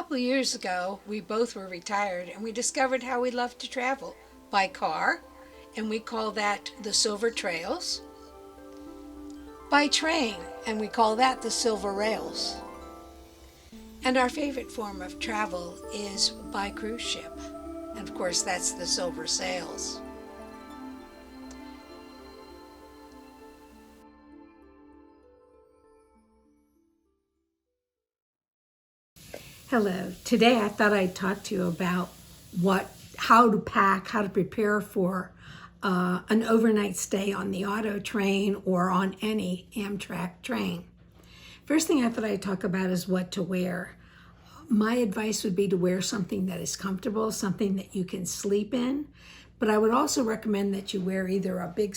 couple of years ago, we both were retired and we discovered how we love to travel by car, and we call that the Silver Trails, by train, and we call that the Silver Rails. And our favorite form of travel is by cruise ship, and of course, that's the Silver Sails. Hello. Today I thought I'd talk to you about how to pack, how to prepare for an overnight stay on the auto train or on any Amtrak train. First thing I thought I'd talk about is what to wear. My advice would be to wear something that is comfortable, something that you can sleep in, but I would also recommend that you wear either a big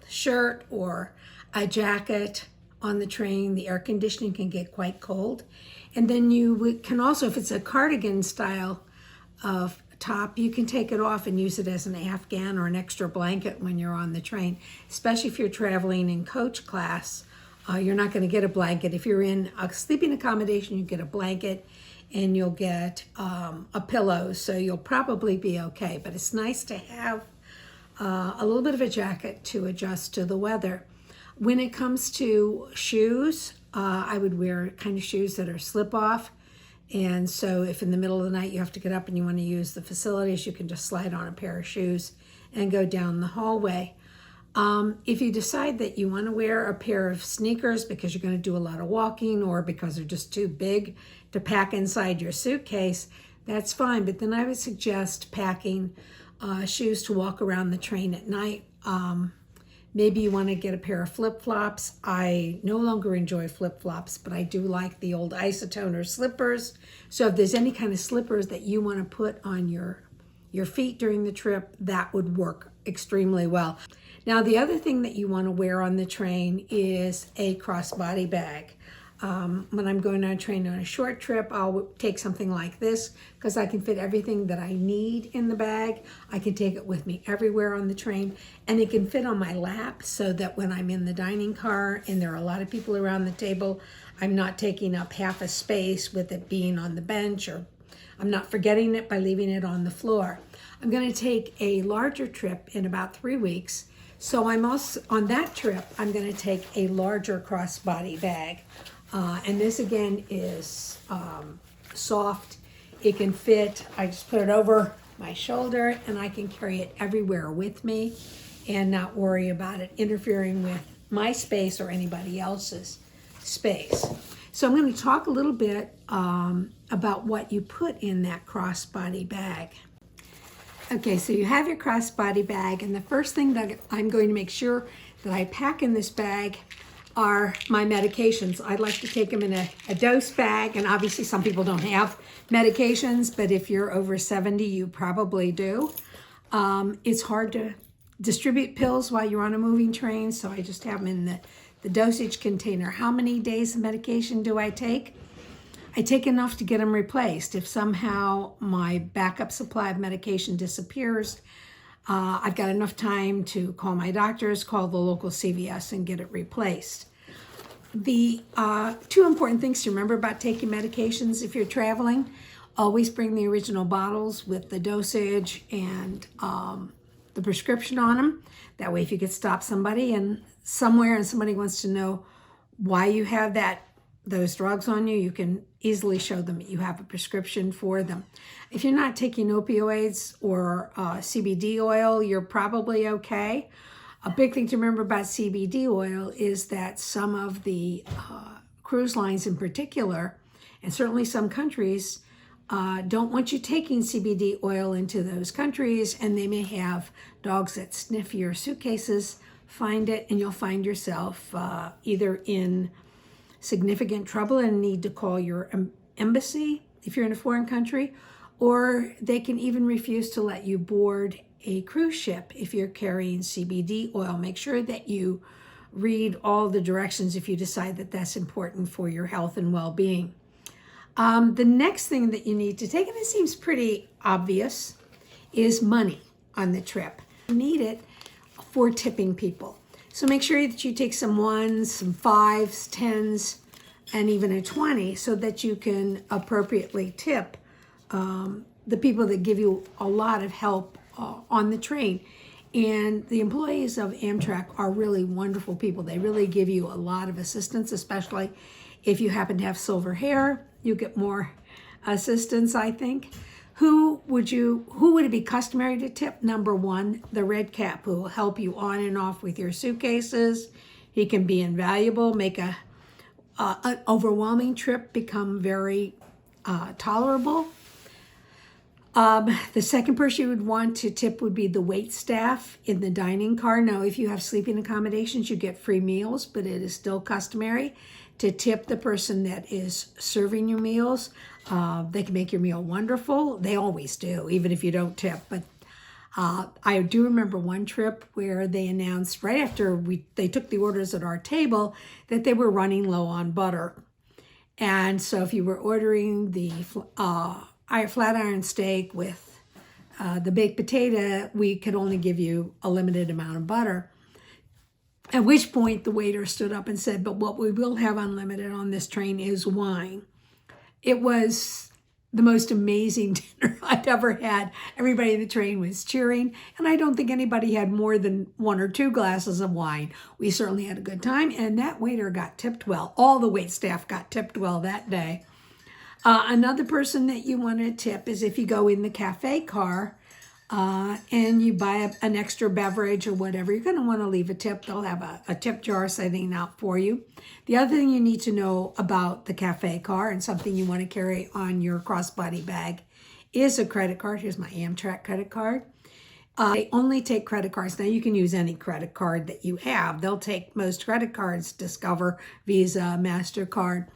shirt or a jacket on the train. The air conditioning can get quite cold. And then you can also, if it's a cardigan style of top, you can take it off and use it as an afghan or an extra blanket when you're on the train, especially if you're traveling in coach class. You're not going to get a blanket. If you're in a sleeping accommodation, you get a blanket and you'll get a pillow, so you'll probably be okay. But it's nice to have a little bit of a jacket to adjust to the weather. When it comes to shoes, I would wear kind of shoes that are slip-off. And so if in the middle of the night you have to get up and you want to use the facilities, you can just slide on a pair of shoes and go down the hallway. If you decide that you want to wear a pair of sneakers because you're going to do a lot of walking or because they're just too big to pack inside your suitcase, that's fine. But then I would suggest packing shoes to walk around the train at night. Maybe you want to get a pair of flip-flops. I no longer enjoy flip-flops, but I do like the old isotoner slippers. So if there's any kind of slippers that you want to put on your feet during the trip, that would work extremely well. Now, the other thing that you want to wear on the train is a crossbody bag. When I'm going on a train on a short trip, I'll take something like this because I can fit everything that I need in the bag. I can take it with me everywhere on the train, and it can fit on my lap so that when I'm in the dining car and there are a lot of people around the table, I'm not taking up half a space with it being on the bench, or I'm not forgetting it by leaving it on the floor. I'm going to take a larger trip in about 3 weeks. So I'm also on that trip, I'm going to take a larger crossbody bag. And this again is soft. It can fit. I just put it over my shoulder and I can carry it everywhere with me and not worry about it interfering with my space or anybody else's space. So I'm going to talk a little bit about what you put in that crossbody bag. Okay, so you have your crossbody bag, and the first thing that I'm going to make sure that I pack in this bag are my medications. I'd like to take them in a dose bag, and obviously some people don't have medications, but if you're over 70, you probably do. It's hard to distribute pills while you're on a moving train, so I just have them in the dosage container. How many days of medication do I take? I take enough to get them replaced. If somehow my backup supply of medication disappears, I've got enough time to call my doctors, call the local CVS, and get it replaced. The two important things to remember about taking medications if you're traveling: always bring the original bottles with the dosage and the prescription on them. That way, if you could stop somebody somewhere and somebody wants to know why you have those drugs on you, you can easily show them that you have a prescription for them. If you're not taking opioids or CBD oil, you're probably okay. A big thing to remember about CBD oil is that some of the cruise lines in particular, and certainly some countries, don't want you taking CBD oil into those countries, and they may have dogs that sniff your suitcases, find it, and you'll find yourself either in significant trouble and need to call your embassy if you're in a foreign country, or they can even refuse to let you board a cruise ship if you're carrying CBD oil. Make sure that you read all the directions if you decide that that's important for your health and well-being. The next thing that you need to take, and it seems pretty obvious, is money on the trip. You need it for tipping people. So make sure that you take some ones, some fives, tens, and even a 20 so that you can appropriately tip the people that give you a lot of help on the train. And the employees of Amtrak are really wonderful people. They really give you a lot of assistance, especially if you happen to have silver hair. You get more assistance, I think. Who would it be customary to tip? Number one, the red cap, who will help you on and off with your suitcases. He can be invaluable, make an overwhelming trip become very tolerable. The second person you would want to tip would be the wait staff in the dining car. Now, if you have sleeping accommodations, you get free meals, but it is still customary to tip the person that is serving your meals. They can make your meal wonderful. They always do, even if you don't tip. But I do remember one trip where they announced right after they took the orders at our table that they were running low on butter. And so if you were ordering the flat iron steak with the baked potato, we could only give you a limited amount of butter. At which point the waiter stood up and said, but what we will have unlimited on this train is wine. It was the most amazing dinner I'd ever had. Everybody in the train was cheering, and I don't think anybody had more than 1 or 2 glasses of wine. We certainly had a good time, and that waiter got tipped well. All the wait staff got tipped well that day. Another person that you want to tip is if you go in the cafe car and you buy an extra beverage or whatever, you're going to want to leave a tip. They'll have a tip jar sitting out for you. The other thing you need to know about the cafe car, and something you want to carry on your crossbody bag, is a credit card. Here's my Amtrak credit card. They only take credit cards. Now, you can use any credit card that you have. They'll take most credit cards, Discover, Visa, MasterCard.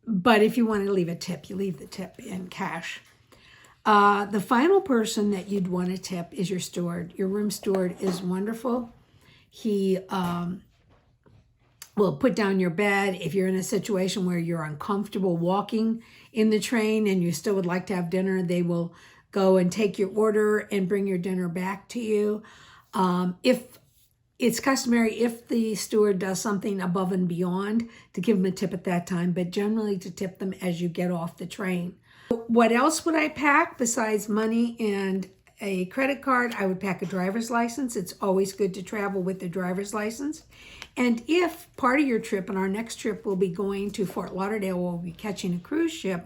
But if you want to leave a tip, you leave the tip in cash. The final person that you'd want to tip is your steward. Your room steward is wonderful. He will put down your bed. If you're in a situation where you're uncomfortable walking in the train and you still would like to have dinner, they will go and take your order and bring your dinner back to you. If it's customary, if the steward does something above and beyond, to give them a tip at that time, but generally to tip them as you get off the train. What else would I pack besides money and a credit card? I would pack a driver's license. It's always good to travel with the driver's license. And if part of your trip, and our next trip will be going to Fort Lauderdale, we'll be catching a cruise ship,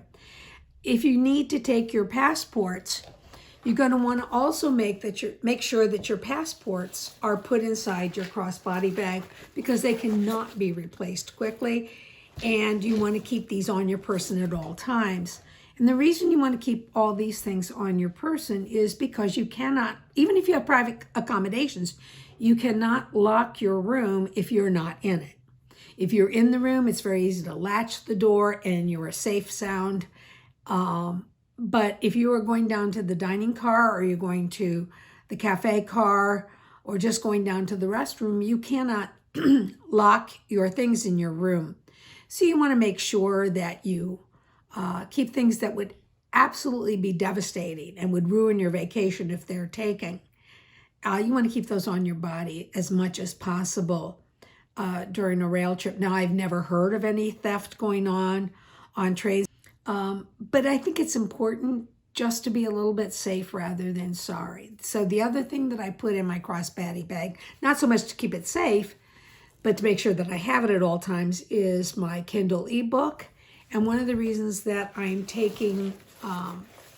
if you need to take your passports, you're going to want to also make sure that your passports are put inside your crossbody bag, because they cannot be replaced quickly, and you want to keep these on your person at all times. And the reason you want to keep all these things on your person is because you cannot, even if you have private accommodations, you cannot lock your room if you're not in it. If you're in the room, it's very easy to latch the door and you're safe, sound. But if you are going down to the dining car, or you're going to the cafe car, or just going down to the restroom, you cannot lock your things in your room. So you want to make sure that you keep things that would absolutely be devastating and would ruin your vacation if they're taken. You want to keep those on your body as much as possible during a rail trip. Now, I've never heard of any theft going on trains. But I think it's important just to be a little bit safe rather than sorry. So the other thing that I put in my crossbody bag, not so much to keep it safe, but to make sure that I have it at all times, is my Kindle ebook. And one of the reasons that I'm taking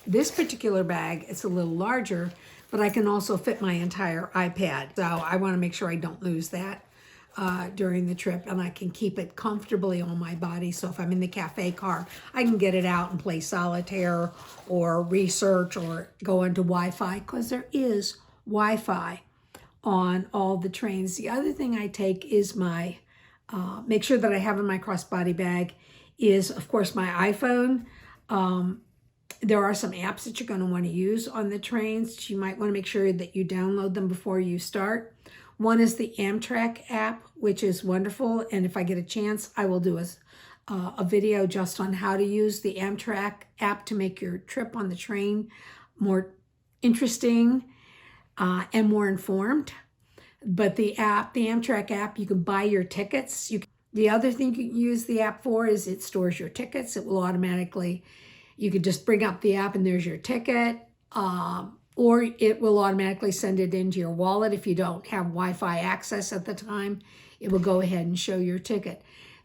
this particular bag, it's a little larger, but I can also fit my entire iPad. So I want to make sure I don't lose that during the trip, and I can keep it comfortably on my body. So if I'm in the cafe car, I can get it out and play solitaire or research or go into Wi-Fi, because there is Wi-Fi on all the trains. The other thing I take is my, make sure that I have in my crossbody bag is, of course, my iPhone. There are some apps that you're going to want to use on the trains. You might want to make sure that you download them before you start. One is the Amtrak app, which is wonderful. And if I get a chance, I will do a video just on how to use the Amtrak app to make your trip on the train more interesting and more informed. But the Amtrak app, you can buy your tickets. The other thing you can use the app for is it stores your tickets. It will automatically, you could just bring up the app and there's your ticket. Or it will automatically send it into your wallet. If you don't have Wi-Fi access at the time, it will go ahead and show your ticket.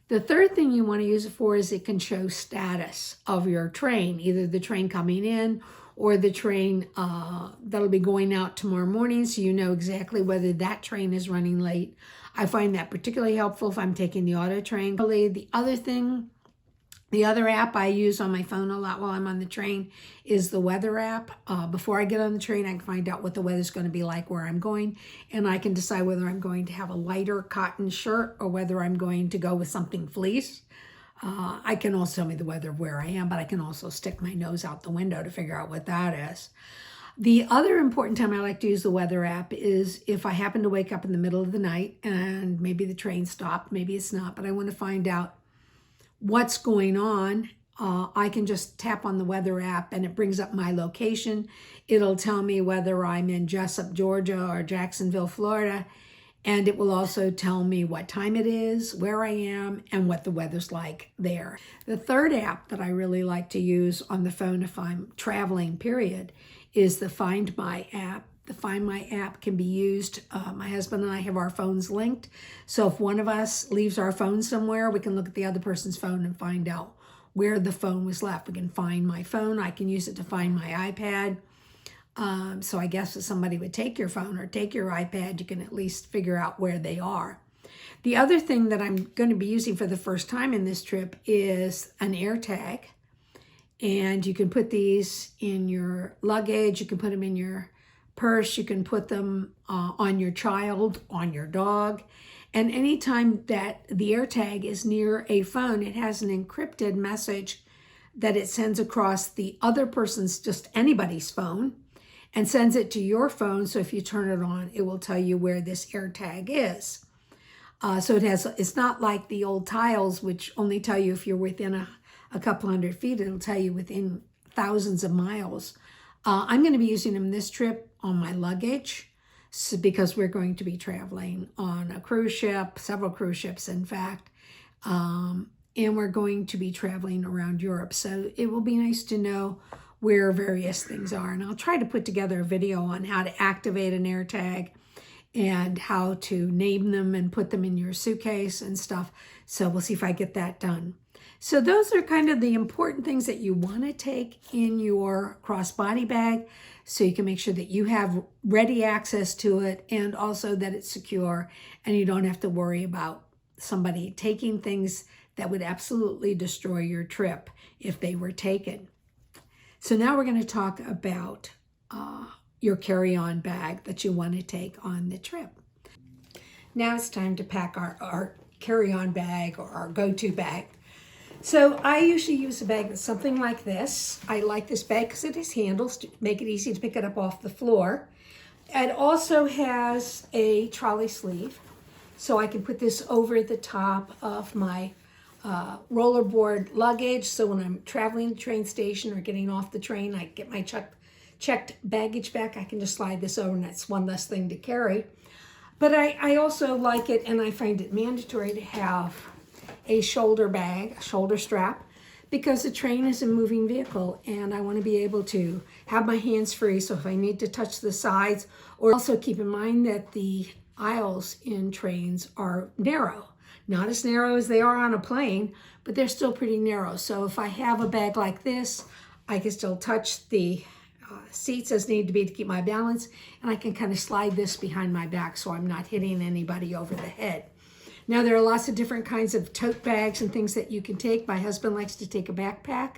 The third thing you want to use it for is it can show status of your train, either the train coming in or the train that'll be going out tomorrow morning, so you know exactly whether that train is running late. I find that particularly helpful if I'm taking the auto train. The other app I use on my phone a lot while I'm on the train is the weather app. Before I get on the train, I can find out what the weather's going to be like where I'm going, and I can decide whether I'm going to have a lighter cotton shirt or whether I'm going to go with something fleece. I can also tell me the weather of where I am, but I can also stick my nose out the window to figure out what that is. The other important time I like to use the weather app is if I happen to wake up in the middle of the night and maybe the train stopped, maybe it's not, but I want to find out what's going on. I can just tap on the weather app and it brings up my location. It'll tell me whether I'm in Jessup, Georgia or Jacksonville, Florida. And it will also tell me what time it is, where I am, and what the weather's like there. The third app that I really like to use on the phone if I'm traveling, period, is the Find My app. The Find My app can be used. My husband and I have our phones linked. So if one of us leaves our phone somewhere, we can look at the other person's phone and find out where the phone was left. We can find my phone. I can use it to find my iPad. So I guess if somebody would take your phone or take your iPad, you can at least figure out where they are. The other thing that I'm going to be using for the first time in this trip is an AirTag. And you can put these in your luggage. You can put them in your purse. You can put them on your child, on your dog. And anytime that the AirTag is near a phone, it has an encrypted message that it sends across the other person's, just anybody's phone, and sends it to your phone. So if you turn it on, it will tell you where this AirTag is. So it's not like the old tiles, which only tell you if you're within a couple hundred feet. It'll tell you within thousands of miles. I'm going to be using them this trip on my luggage because we're going to be traveling on a cruise ship, several cruise ships, in fact. And we're going to be traveling around Europe. So it will be nice to know where various things are. And I'll try to put together a video on how to activate an AirTag and how to name them and put them in your suitcase and stuff. So we'll see if I get that done. So those are kind of the important things that you want to take in your crossbody bag so you can make sure that you have ready access to it and also that it's secure and you don't have to worry about somebody taking things that would absolutely destroy your trip if they were taken. So now we're going to talk about your carry-on bag that you want to take on the trip. Now it's time to pack our carry-on bag or our go-to bag. So I usually use a bag that's something like this. I like this bag because it has handles to make it easy to pick it up off the floor. It also has a trolley sleeve, so I can put this over the top of my rollerboard luggage. So when I'm traveling to the train station or getting off the train, I get my checked baggage back. I can just slide this over and that's one less thing to carry. But I also like it, and I find it mandatory to have a shoulder bag, a shoulder strap, because the train is a moving vehicle and I want to be able to have my hands free. So if I need to touch the sides, or also keep in mind that the aisles in trains are narrow. Not as narrow as they are on a plane, but they're still pretty narrow. So if I have a bag like this, I can still touch the seats as need to be to keep my balance, and I can kind of slide this behind my back so I'm not hitting anybody over the head. Now there are lots of different kinds of tote bags and things that you can take. My husband likes to take a backpack.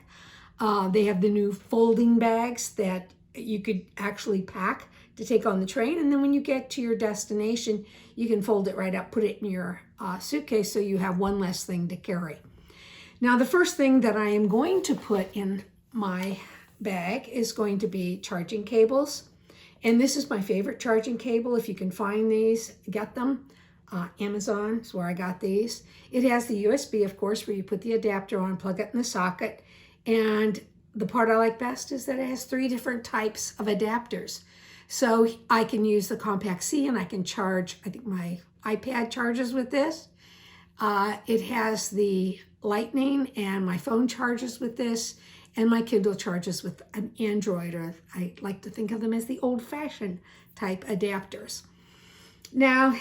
They have the new folding bags that you could actually pack to take on the train, and then when you get to your destination, you can fold it right up, put it in your suitcase so you have one less thing to carry. Now the first thing that I am going to put in my bag is going to be charging cables. And this is my favorite charging cable. If you can find these, get them. Amazon is where I got these. It has the USB, of course, where you put the adapter on, plug it in the socket. And the part I like best is that it has 3 different types of adapters. So I can use the Compact C and I can charge, I think my iPad charges with this. It has the Lightning, and my phone charges with this, and my Kindle charges with an Android, or I like to think of them as the old-fashioned type adapters. Now,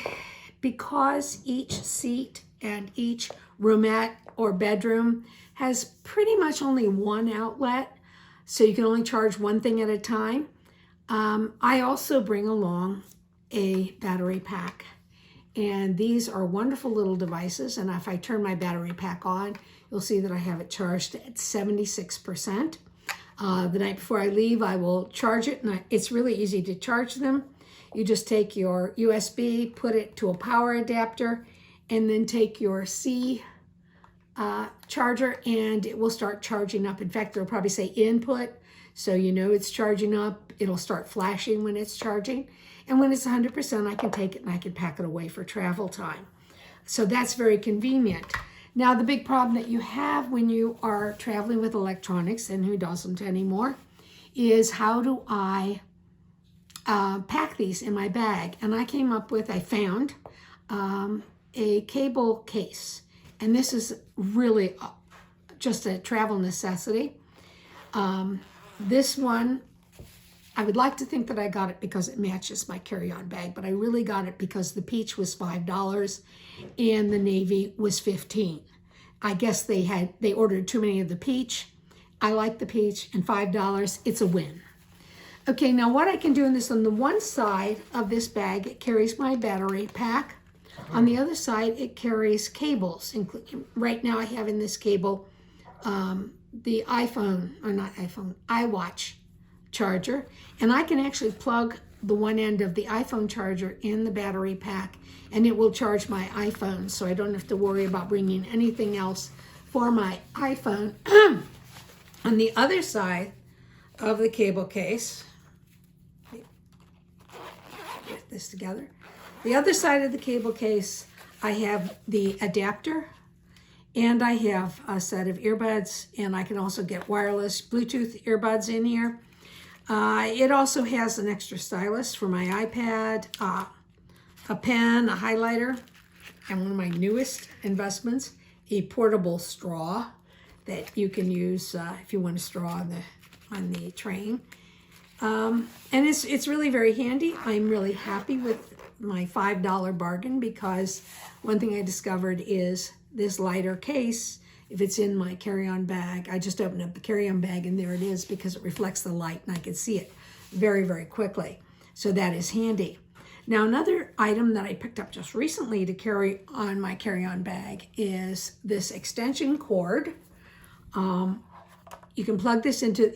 because each seat and each roomette or bedroom has pretty much only one outlet, so you can only charge one thing at a time, I also bring along a battery pack. And these are wonderful little devices, and if I turn my battery pack on, you'll see that I have it charged at 76%. The night before I leave, I will charge it, and it's really easy to charge them. You just take your USB, put it to a power adapter, and then take your C charger, and it will start charging up. In fact, it'll probably say input, so you know it's charging up. It'll start flashing when it's charging. And when it's 100%, I can take it and I can pack it away for travel time. So that's very convenient. Now, the big problem that you have when you are traveling with electronics, and who doesn't anymore, is how do I pack these in my bag? And I found a cable case. And this is really just a travel necessity. This one, I would like to think that I got it because it matches my carry-on bag, but I really got it because the peach was $5 and the navy was $15. I guess they ordered too many of the peach. I like the peach, and $5, it's a win. Okay, now what I can do in this, on the one side of this bag, it carries my battery pack. On the other side, it carries cables. Right now I have in this cable the iWatch charger, and I can actually plug the one end of the iPhone charger in the battery pack, and it will charge my iPhone, so I don't have to worry about bringing anything else for my iPhone. On the other side of the cable case, get this together. The other side of the cable case, I have the adapter, and I have a set of earbuds, and I can also get wireless Bluetooth earbuds in here. It also has an extra stylus for my iPad, a pen, a highlighter, and one of my newest investments, a portable straw that you can use if you want a straw on the train. And it's really very handy. I'm really happy with my $5 bargain, because one thing I discovered is this lighter case, if it's in my carry-on bag, I just open up the carry-on bag and there it is, because it reflects the light and I can see it very, very quickly. So that is handy. Now, another item that I picked up just recently to carry on my carry-on bag is this extension cord. You can plug this into,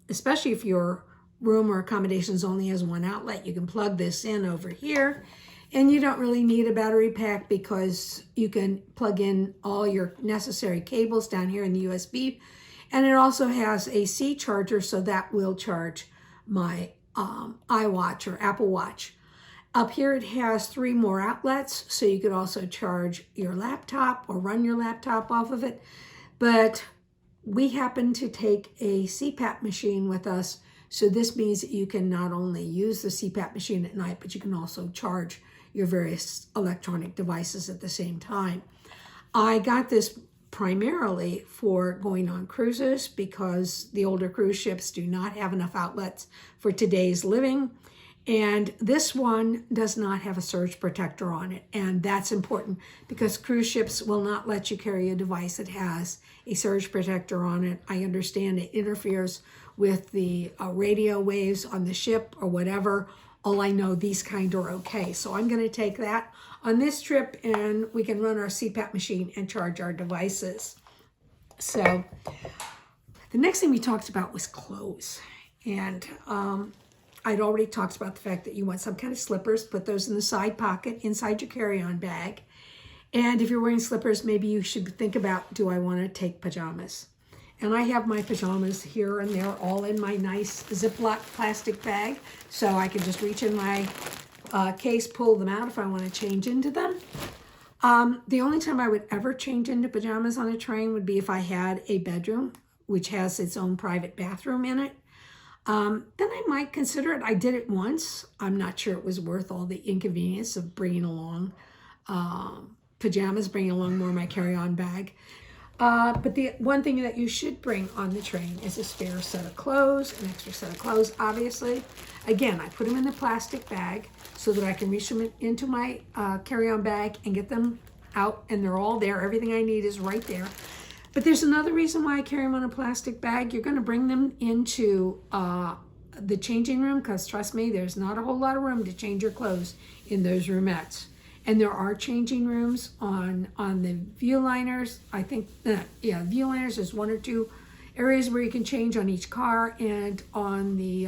especially if your room or accommodations only has one outlet, you can plug this in over here. And you don't really need a battery pack because you can plug in all your necessary cables down here in the USB. And it also has a C charger, so that will charge my iWatch or Apple Watch. Up here it has 3 more outlets, so you could also charge your laptop or run your laptop off of it. But we happen to take a CPAP machine with us, so this means that you can not only use the CPAP machine at night, but you can also charge your various electronic devices at the same time. I got this primarily for going on cruises, because the older cruise ships do not have enough outlets for today's living. And this one does not have a surge protector on it. And that's important, because cruise ships will not let you carry a device that has a surge protector on it. I understand it interferes with the radio waves on the ship or whatever. All I know, these kind are okay. So I'm going to take that on this trip, and we can run our CPAP machine and charge our devices. So the next thing we talked about was clothes. And I'd already talked about the fact that you want some kind of slippers. Put those in the side pocket inside your carry-on bag. And if you're wearing slippers, maybe you should think about, do I want to take pajamas? And I have my pajamas here and there, all in my nice Ziploc plastic bag. So I can just reach in my case, pull them out if I want to change into them. The only time I would ever change into pajamas on a train would be if I had a bedroom, which has its own private bathroom in it. Then I might consider it. I did it once. I'm not sure it was worth all the inconvenience of bringing along pajamas, bringing along more of my carry-on bag. But the one thing that you should bring on the train is a spare set of clothes, an extra set of clothes, obviously. Again, I put them in the plastic bag so that I can reach them into my carry-on bag and get them out, and they're all there. Everything I need is right there. But there's another reason why I carry them on a plastic bag. You're going to bring them into the changing room, because trust me, there's not a whole lot of room to change your clothes in those roomettes. And there are changing rooms on the Viewliners. I think, Viewliners, there's 1 or 2 areas where you can change on each car. And on the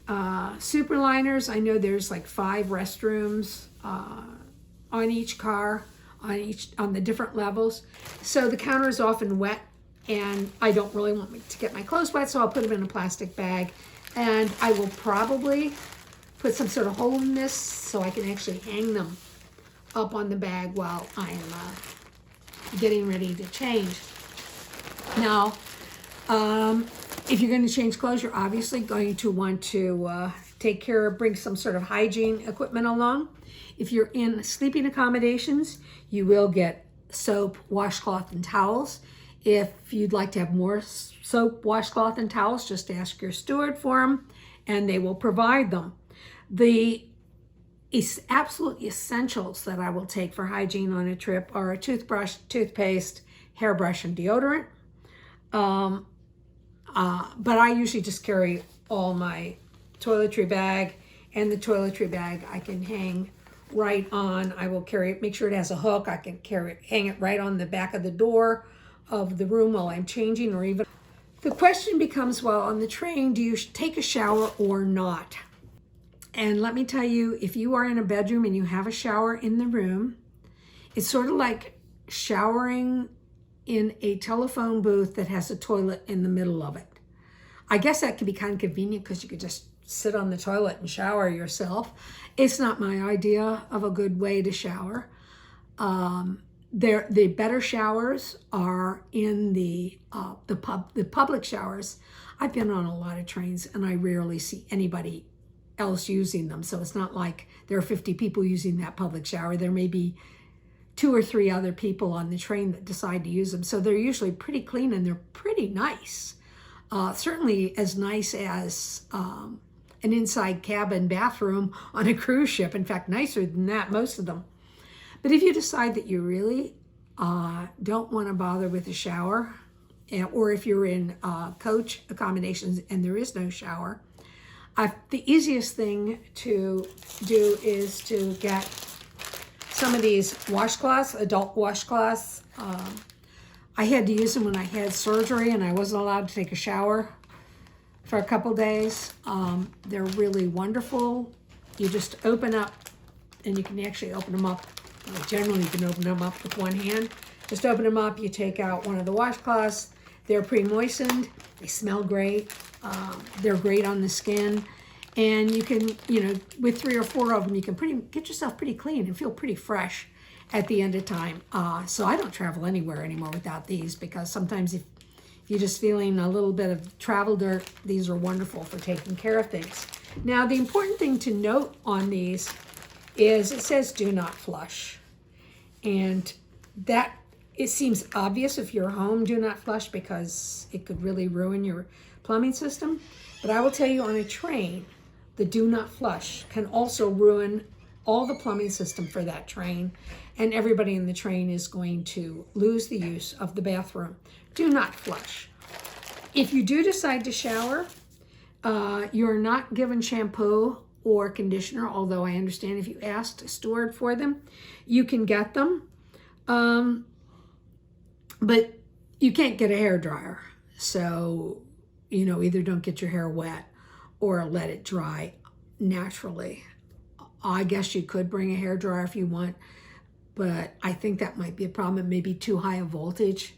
Superliners, I know there's like 5 restrooms on each car, on the different levels. So the counter is often wet, and I don't really want to get my clothes wet, so I'll put them in a plastic bag. And I will probably put some sort of hole in this so I can actually hang them up on the bag while I am getting ready to change. Now, if you're going to change clothes, you're obviously going to want to bring some sort of hygiene equipment along. If you're in sleeping accommodations, you will get soap, washcloth, and towels. If you'd like to have more soap, washcloth, and towels, just ask your steward for them, and they will provide them. The absolute essentials that I will take for hygiene on a trip are a toothbrush, toothpaste, hairbrush, and deodorant. But I usually just carry all my toiletry bag, and the toiletry bag I can hang right on. I will carry it, make sure it has a hook. I can hang it right on the back of the door of the room while I'm changing, or even. The question becomes, well, on the train, do you take a shower or not? And let me tell you, if you are in a bedroom and you have a shower in the room, it's sort of like showering in a telephone booth that has a toilet in the middle of it. I guess that could be kind of convenient because you could just sit on the toilet and shower yourself. It's not my idea of a good way to shower. The better showers are in the public showers. I've been on a lot of trains and I rarely see anybody else using them. So it's not like there are 50 people using that public shower. There may be 2 or 3 other people on the train that decide to use them. So they're usually pretty clean and they're pretty nice. Certainly as nice as an inside cabin bathroom on a cruise ship. In fact, nicer than that, most of them. But if you decide that you really don't want to bother with a shower, or if you're in coach accommodations and there is no shower, the easiest thing to do is to get some of these washcloths, adult washcloths. I had to use them when I had surgery and I wasn't allowed to take a shower for a couple days. They're really wonderful. You just open up, and you can actually open them up. Well, generally, you can open them up with one hand. Just open them up, you take out one of the washcloths. They're pre-moistened. They smell great. They're great on the skin. And you can, with 3 or 4 of them, you can get yourself pretty clean and feel pretty fresh at the end of time. So I don't travel anywhere anymore without these, because sometimes if you're just feeling a little bit of travel dirt, these are wonderful for taking care of things. Now, the important thing to note on these is it says do not flush. And that, it seems obvious if you're home, do not flush, because it could really ruin your plumbing system. But I will tell you, on a train, the do not flush can also ruin all the plumbing system for that train, and everybody in the train is going to lose the use of the bathroom. Do not flush. If you do decide to shower, you're not given shampoo or conditioner, although I understand if you asked a steward for them, you can get them. But you can't get a hairdryer. So, either don't get your hair wet or let it dry naturally. I guess you could bring a hairdryer if you want, but I think that might be a problem. It may be too high a voltage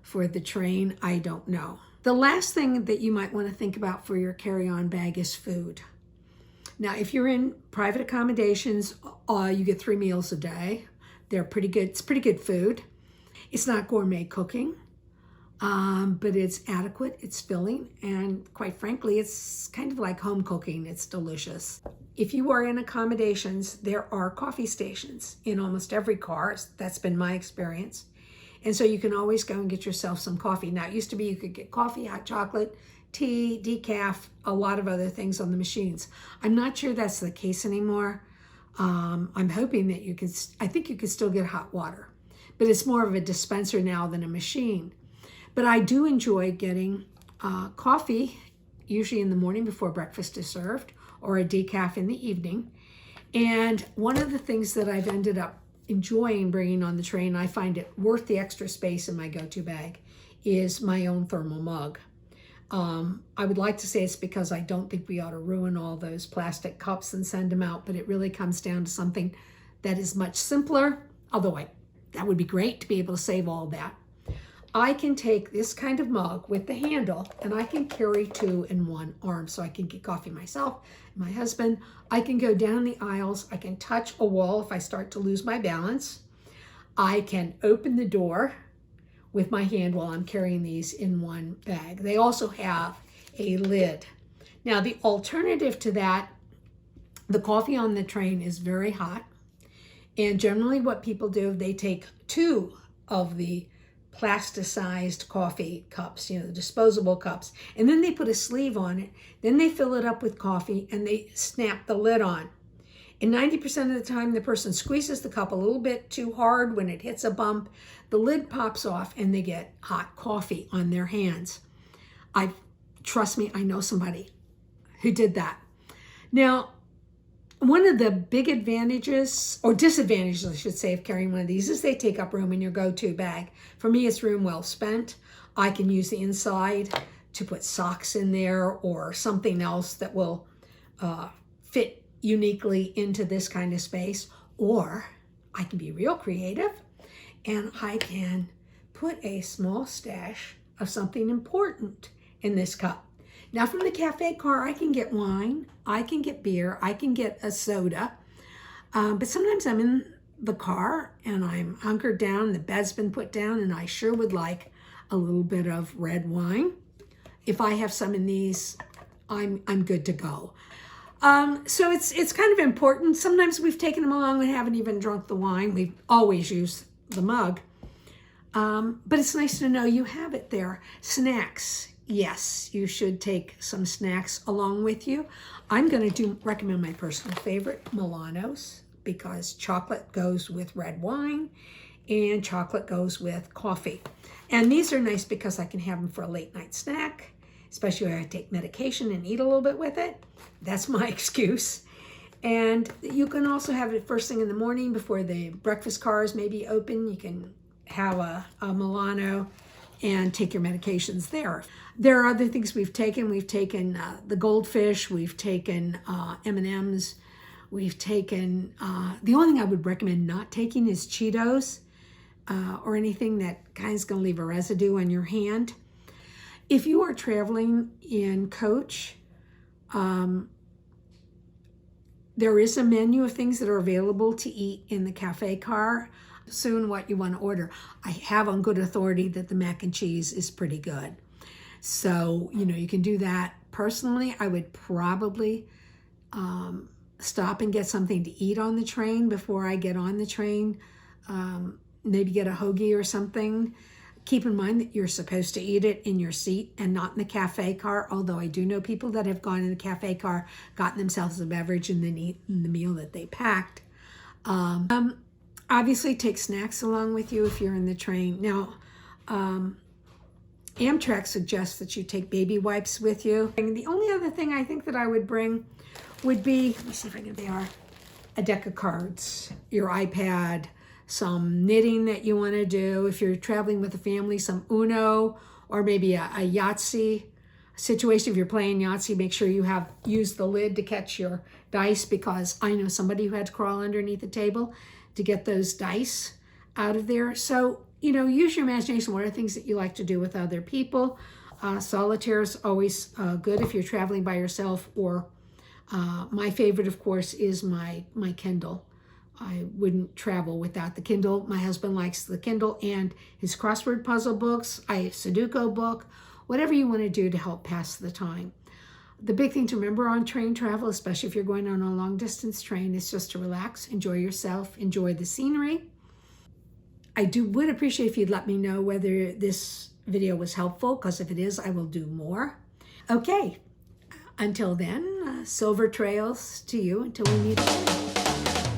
for the train. I don't know. The last thing that you might want to think about for your carry-on bag is food. Now, if you're in private accommodations, you get 3 meals a day. They're pretty good. It's pretty good food. It's not gourmet cooking, but it's adequate, it's filling, and quite frankly, it's kind of like home cooking. It's delicious. if you are in accommodations, there are coffee stations in almost every car. That's been my experience. And so you can always go and get yourself some coffee. Now, it used to be you could get coffee, hot chocolate, tea, decaf, a lot of other things on the machines. I'm not sure that's the case anymore. I'm hoping that I think you can still get hot water, but it's more of a dispenser now than a machine. But I do enjoy getting coffee, usually in the morning before breakfast is served, or a decaf in the evening. And one of the things that I've ended up enjoying bringing on the train, I find it worth the extra space in my go-to bag, is my own thermal mug. I would like to say it's because I don't think we ought to ruin all those plastic cups and send them out, but it really comes down to something that is much simpler, although that would be great to be able to save all that. I can take this kind of mug with the handle and I can carry two in one arm, so I can get coffee myself, my husband. I can go down the aisles. I can touch a wall if I start to lose my balance. I can open the door with my hand while I'm carrying these in one bag. They also have a lid. Now, the alternative to that, the coffee on the train is very hot. And generally what people do, they take two of the plasticized coffee cups, the disposable cups, and then they put a sleeve on it. Then they fill it up with coffee and they snap the lid on. And 90% of the time, the person squeezes the cup a little bit too hard. When it hits a bump, the lid pops off and they get hot coffee on their hands. Trust me, I know somebody who did that. Now, one of the big advantages, or disadvantages, I should say, of carrying one of these is they take up room in your go-to bag. For me, it's room well spent. I can use the inside to put socks in there or something else that will fit uniquely into this kind of space. Or I can be real creative and I can put a small stash of something important in this cup. Now, from the cafe car, I can get wine, I can get beer, I can get a soda, but sometimes I'm in the car and I'm hunkered down, the bed's been put down, and I sure would like a little bit of red wine. If I have some in these, I'm good to go. So it's kind of important. Sometimes we've taken them along and haven't even drunk the wine. We've always used the mug. But it's nice to know you have it there. Snacks. Yes, you should take some snacks along with you. I'm going to recommend my personal favorite, Milanos, because chocolate goes with red wine and chocolate goes with coffee. And these are nice because I can have them for a late night snack, especially when I take medication and eat a little bit with it. That's my excuse. And you can also have it first thing in the morning before the breakfast cars may be open. You can have a Milano and take your medications there. There are other things we've taken. We've taken the goldfish. We've taken M&Ms. We've taken, the only thing I would recommend not taking is Cheetos or anything that kind of is going to leave a residue on your hand. If you are traveling in coach, there is a menu of things that are available to eat in the cafe car. Soon what you want to order. I have on good authority that the mac and cheese is pretty good. So, you can do that. Personally, I would probably stop and get something to eat on the train before I get on the train. Maybe get a hoagie or something. Keep in mind that you're supposed to eat it in your seat and not in the cafe car, although I do know people that have gone in the cafe car, gotten themselves a beverage, and then eaten the meal that they packed. Obviously, take snacks along with you if you're in the train. Now, Amtrak suggests that you take baby wipes with you. And the only other thing I think that I would bring would be, let me see if I can, they are a deck of cards, your iPad, some knitting that you want to do. If you're traveling with a family, some Uno, or maybe a Yahtzee situation. If you're playing Yahtzee, make sure you have used the lid to catch your dice, because I know somebody who had to crawl underneath the table to get those dice out of there. So, use your imagination. What are things that you like to do with other people? Solitaire is always good if you're traveling by yourself, or my favorite, of course, is my Kindle. I wouldn't travel without the Kindle. My husband likes the Kindle and his crossword puzzle books, Sudoku book, whatever you want to do to help pass the time. The big thing to remember on train travel, especially if you're going on a long distance train, is just to relax, enjoy yourself, enjoy the scenery. I would appreciate if you'd let me know whether this video was helpful, because if it is, I will do more. Okay, until then, silver trails to you until we meet again.